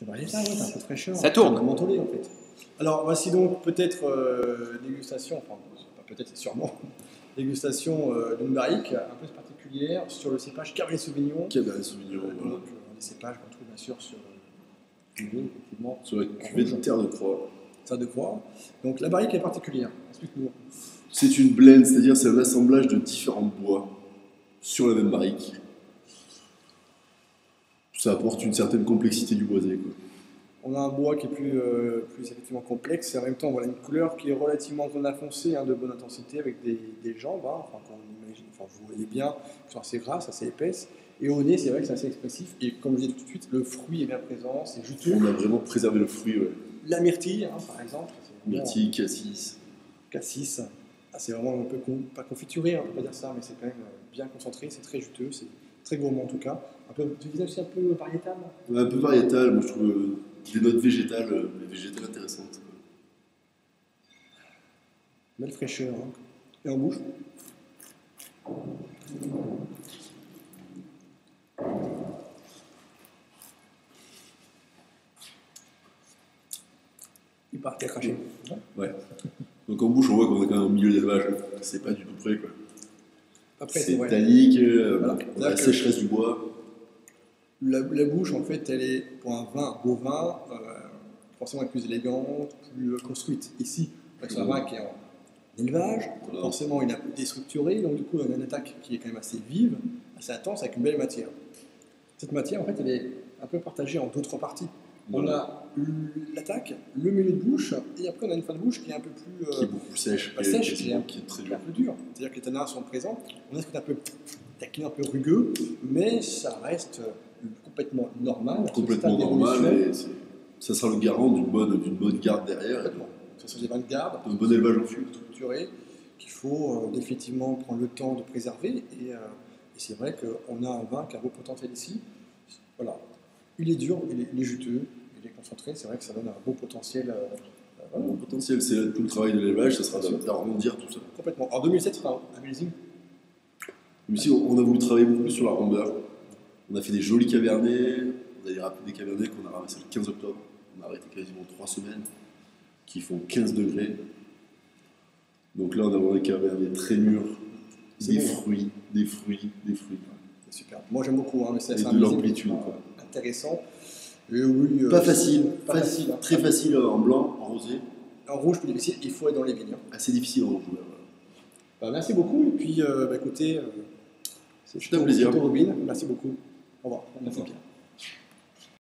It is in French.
C'est variétal, ouais, t'as un peu de fraîcheur. Ça tourne. C'est mentholé en fait. Alors voici donc peut-être dégustation, enfin pas peut-être, c'est sûrement dégustation d'une barrique un peu particulière sur le cépage Cabernet Sauvignon. Cabernet Sauvignon, voilà. Donc des cépages qu'on trouve bien sûr sur effectivement. Sur la cuvée de Terre de Croix. Ça de croix. Donc la barrique est particulière. Explique-nous. C'est une blend, c'est-à-dire c'est un assemblage de différents bois sur la même barrique. Ça apporte une certaine complexité du boisé, quoi. On a un bois qui est plus effectivement complexe et en même temps voilà une couleur qui est relativement jaune foncé, hein, de bonne intensité avec des jambes, hein, enfin, qu'on imagine, enfin, vous voyez bien, qui sont assez grasses, assez épaisses. Et au nez, c'est vrai que c'est assez expressif. Et comme je disais tout de suite, le fruit est bien présent, c'est juteux. On a vraiment préservé le fruit, ouais. La myrtille, hein, par exemple. Myrtille, cassis. Cassis. Ah, c'est vraiment un peu pas confituré, on peut pas dire ça, mais c'est quand même bien concentré, c'est très juteux, c'est très gourmand en tout cas. Tu disais aussi un peu variétal. Un peu variétal, moi je trouve des notes végétales intéressantes. Belle fraîcheur. Hein. Et en bouche. Il part à cracher. Ouais. Donc en bouche, on voit qu'on est quand même au milieu d'élevage. C'est pas du tout près, quoi. Après, c'est vrai. tannique, Voilà. on a la sécheresse du bois. La bouche, en fait, elle est, pour un vin bovin, forcément plus élégante, plus construite. Ici, c'est un vin qui est en élevage, Voilà. forcément il est un peu déstructuré, donc du coup on a une attaque qui est quand même assez vive, assez intense, avec une belle matière. Cette matière, en fait, elle est un peu partagée en d'autres parties. Voilà. On a l'attaque, le milieu de bouche, et après on a une fin de bouche qui est un peu plus... Qui est beaucoup plus sèche, qui est très un dur. peu dur. C'est-à-dire que les tanins sont présents, on a ce qu'on est un peu taquin, un peu rugueux, mais ça reste complètement normal. Complètement normal, et ça sera le garant d'une bonne garde derrière. Ce sont des vins de garde, Un bon élevage en fût. structurés, qu'il faut définitivement prendre le temps de préserver. Et c'est vrai qu'on a un vin qui a un beau potentiel ici. Voilà. Il est dur, il est juteux, il est concentré. C'est vrai que ça donne un beau potentiel. Voilà. Le potentiel, c'est tout le travail de l'élevage, ça sera d'arrondir tout ça. Complètement. En 2007, c'est un millésime. Mais ici, on a voulu travailler beaucoup plus sur la rondeur. On a fait des jolis cabernets. On a des cabernets qu'on a ramassés le 15 octobre. On a arrêté quasiment 3 semaines, qui font 15 degrés. Donc là, on a vraiment des cabernets très mûrs, des fruits. C'est super. Moi, j'aime beaucoup. Hein, mais c'est Et un de millésime l'amplitude. intéressant. Et oui, Pas facile. Pas facile. Hein. Très facile en blanc, en rosé. En rouge, plus difficile. Il faut être dans les vignes. Hein. Assez difficile en rouge. Merci beaucoup. Et puis, écoutez, c'est un plaisir. Robin. Merci beaucoup. Au revoir. Merci Pierre.